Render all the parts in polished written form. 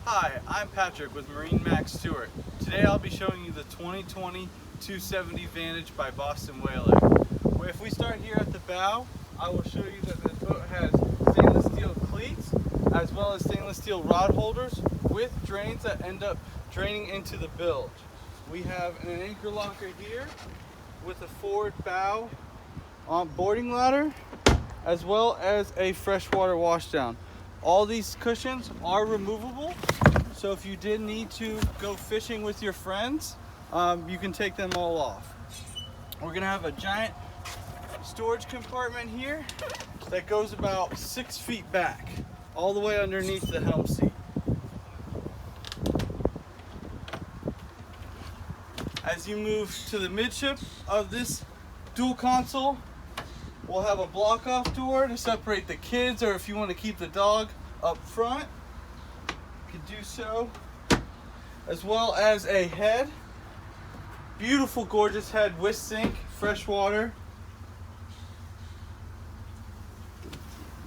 Hi, I'm Patrick with MarineMax Stuart. Today I'll be showing you the 2020 270 Vantage by Boston Whaler. If we start here at the bow, I will show you that the boat has stainless steel cleats as well as stainless steel rod holders with drains that end up draining into the bilge. We have an anchor locker here with a forward bow boarding ladder as well as a freshwater washdown. All these cushions are removable, so if you did need to go fishing with your friends, you can take them all off. We're gonna have a giant storage compartment here that goes about 6 feet back, all the way underneath the helm seat. As you move to the midship of this dual console, we'll have a block off door to separate the kids, or if you want to keep the dog up front, you can do so. As well as a head. Beautiful, gorgeous head with sink, fresh water.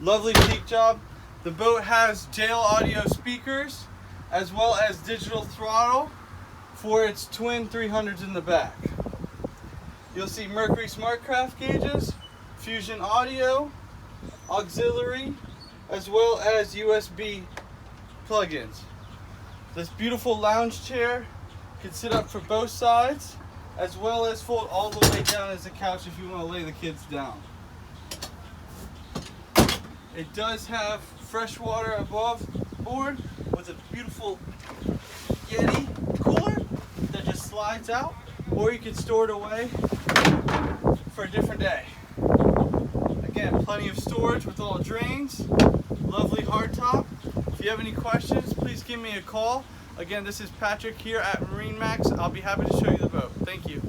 Lovely peak job. The boat has JL audio speakers as well as digital throttle for its twin 300s in the back. You'll see Mercury SmartCraft gauges, Fusion audio, auxiliary, as well as USB plugins. This beautiful lounge chair can sit up for both sides, as well as fold all the way down as a couch if you want to lay the kids down. It does have fresh water above board with a beautiful Yeti cooler that just slides out, or you can store it away for a different day. Again, plenty of storage with all drains, lovely hardtop. If you have any questions, please give me a call. Again, this is Patrick here at MarineMax. I'll be happy to show you the boat. Thank you.